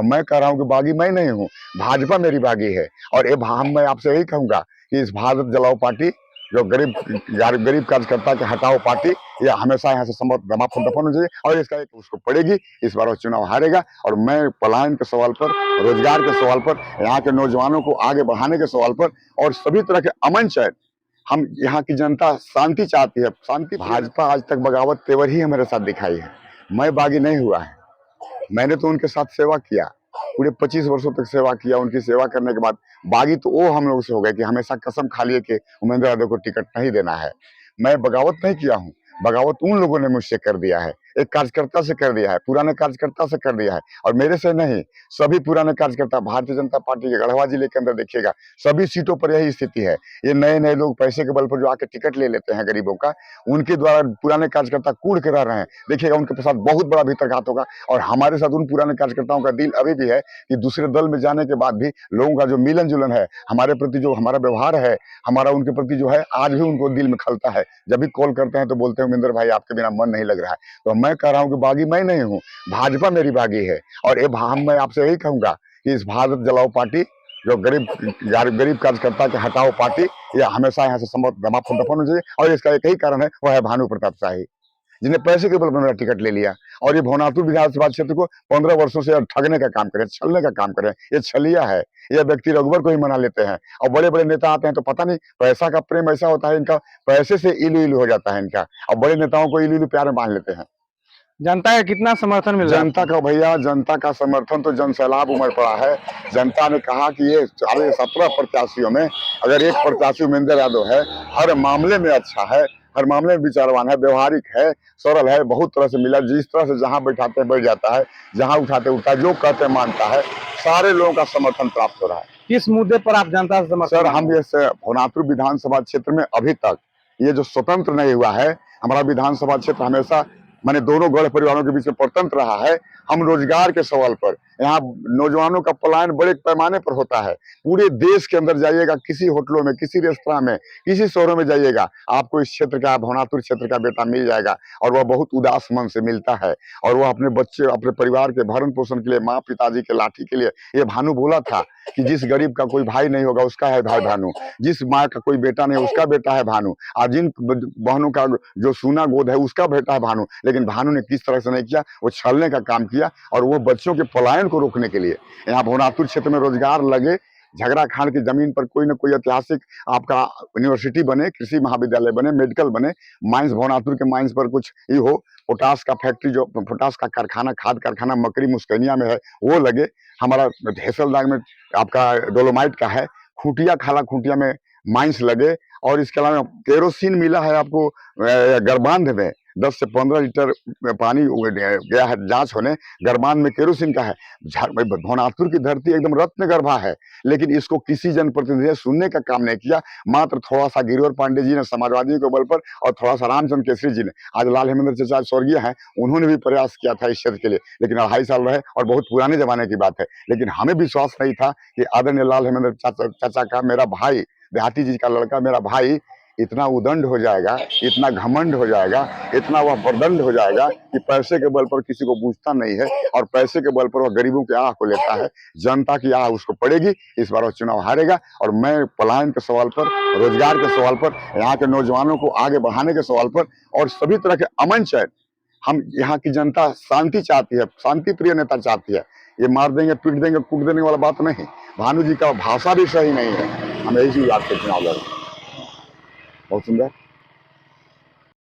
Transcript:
मैं कह रहा हूँ कि बागी मैं नहीं हूँ, भाजपा मेरी बागी है। और हम मैं आपसे यही कहूंगा कि इस भारत जलाओ पार्टी, जो गरीब कार्यकर्ता के हटाओ पार्टी, ये हमेशा यहाँ से समाप्त दफन हो जाए और इसका एक उसको पड़ेगी। इस बार वो चुनाव हारेगा। और मैं पलायन के सवाल पर, रोजगार के सवाल पर, यहाँ के नौजवानों को आगे बढ़ाने के सवाल पर और सभी तरह के अमन चैन, हम यहाँ की जनता शांति चाहती है। शांति, भाजपा आज तक बगावत तेवर ही हमारे साथ दिखाई है। मैं बागी नहीं हुआ है। मैंने तो उनके साथ सेवा किया, पूरे 25 वर्षों तक सेवा किया। उनकी सेवा करने के बाद बागी तो वो हम लोग से हो गए कि हमेशा कसम खा लिए कि उमेंद्र यादव को टिकट नहीं देना है। मैं बगावत नहीं किया हूँ, बगावत उन लोगों ने मुझसे कर दिया है, एक कार्यकर्ता से कर दिया है, पुराने कार्यकर्ता से कर दिया है। और मेरे से नहीं, सभी पुराने कार्यकर्ता भारतीय जनता पार्टी के गढ़वा जिले के अंदर देखिएगा, सभी सीटों पर यही स्थिति है। ये नए नए लोग पैसे के बल पर जो आके टिकट ले लेते हैं गरीबों का, उनके द्वारा पुराने कार्यकर्ता कूड़ के रह रहे हैं। देखिएगा उनके साथ बहुत बड़ा भीतरघात होगा। और हमारे साथ उन पुराने कार्यकर्ताओं का दिल अभी भी है कि दूसरे दल में जाने के बाद भी लोगों का जो मिलन जुलन है, हमारे प्रति जो हमारा व्यवहार है, हमारा उनके प्रति जो है, आज भी उनको दिल में खलता है। जब भी कॉल करते हैं तो बोलते हैं उमेंद्र भाई आपके बिना मन नहीं लग रहा है। तो मैं कह रहा हूँ कि बागी मैं नहीं हूँ, भाजपा मेरी बागी है। और मैं आपसे यही कहूंगा कि इस भारत जलाओ पार्टी, जो गरीब कार्यकर्ता के हटाओ पार्टी, ये हमेशा यहाँ से समाप्त दफन हो जाए। और इसका एक ही कारण है, वह है भानु प्रताप शाही, जिन्हें पैसे के बल पर मेरा टिकट ले लिया। और ये भवनाथुर विधानसभा क्षेत्र को 15 वर्षों से ठगने का काम करे, छलने का काम करे। ये छलिया है। ये व्यक्ति रघुवर को ही मना लेते हैं। और बड़े बड़े नेता आते हैं तो पता नहीं, पैसा का प्रेम ऐसा होता है इनका, पैसे से इलू इलू हो जाता है इनका। और बड़े नेताओं को इलू इलू प्यार में मान लेते हैं। जनता का कितना समर्थन मिल रहा है? जनता का भैया, जनता का समर्थन तो जन सैलाब उमड़ पड़ा है। जनता ने कहा कि ये 17 प्रत्याशियों में अगर एक प्रत्याशी उमेंद्र यादव है, हर मामले में अच्छा है, हर मामले में विचारवान है, व्यवहारिक है, सरल है, बहुत तरह से मिला, जिस तरह से जहां बैठाते बैठ जाता है, जहां उठाते उठता है, जो कहते मानता है, सारे लोगों का समर्थन प्राप्त हो रहा है। किस मुद्दे पर आप जनता से समर्थन? सर, हम ये भवनाथुर विधानसभा क्षेत्र में अभी तक ये जो स्वतंत्र नहीं हुआ है, हमारा विधानसभा क्षेत्र हमेशा मैंने दोनों गढ़ परिवारों के बीच में परतंत्र रहा है। हम रोजगार के सवाल पर, यहाँ नौजवानों का पलायन बड़े पैमाने पर होता है। पूरे देश के अंदर जाइएगा, किसी होटलों में, किसी रेस्तरां में, किसी शहरों में जाइएगा, आपको इस क्षेत्र का, भवनाथुर क्षेत्र का बेटा मिल जाएगा। और वह बहुत उदास मन से मिलता है। और वह अपने बच्चे, अपने परिवार के भरण पोषण के लिए, माँ पिताजी के लाठी के लिए, ये भानु बोला था कि जिस गरीब का कोई भाई नहीं होगा उसका है भाई भानु, जिस माँ का कोई बेटा नहीं उसका बेटा है भानु, और जिन बहनों का जो सूना गोद है उसका बेटा है भानु। लेकिन भानु ने किस तरह से नहीं किया, वो छलने का काम किया। और वो बच्चों के पलायन को रोकने के लिए यहाँ भवनाथुर क्षेत्र में रोजगार लगे, झगड़ा खान की जमीन पर कोई ना कोई ऐतिहासिक आपका यूनिवर्सिटी बने, कृषि महाविद्यालय बने, मेडिकल बने, माइंस, भवनाथुर के माइंस पर कुछ ही हो, पोटास का फैक्ट्री, जो पोटास का कारखाना, खाद कारखाना मकरी मुस्कैनिया में है, वो लगे। हमारा हेसलदाग में आपका डोलोमाइट का है, खूंटिया खाला खूंटिया में माइंस लगे। और इसके अलावा केरोसिन मिला है आपको गरबांध में, 10 से 15 लीटर पानी गया है जांच होने, गरबांध में केरोसिन का है। भवनाथुर की धरती एकदम रत्न गर्भा है, लेकिन इसको किसी जनप्रतिनिधि ने सुनने का काम नहीं किया। मात्र थोड़ा सा गिरिवर पांडे जी ने समाजवादियों के बल पर, और थोड़ा सा रामचंद्र केसरी जी ने, आज लाल हेमेंद्र चचा स्वर्गीय हैं, उन्होंने भी प्रयास किया था इस क्षेत्र के लिए, लेकिन 2.5 साल रहे और बहुत पुराने जमाने की बात है। लेकिन हमें विश्वास नहीं था कि आदरणीय लाल हेमेंद्र चाचा का, मेरा भाई, देहाती जी का लड़का, मेरा भाई इतना उदंड हो जाएगा, इतना घमंड हो जाएगा, इतना वह बर्दंड हो जाएगा कि पैसे के बल पर किसी को पूछता नहीं है। और पैसे के बल पर वह गरीबों की आह को लेता है। जनता की आह उसको पड़ेगी। इस बार वह चुनाव हारेगा। और मैं पलायन के सवाल पर, रोजगार के सवाल पर, यहाँ के नौजवानों को आगे बढ़ाने के सवाल पर और सभी तरह के अमन चैन, हम यहाँ की जनता शांति चाहती है, शांति प्रिय नेता चाहती है। ये मार देंगे, पीट देंगे, कूट देने वाला बात नहीं। भानु जी का भाषा भी सही नहीं है। हम यही चीज आपके चुनाव लड़ेंगे। बहुत सुंदर।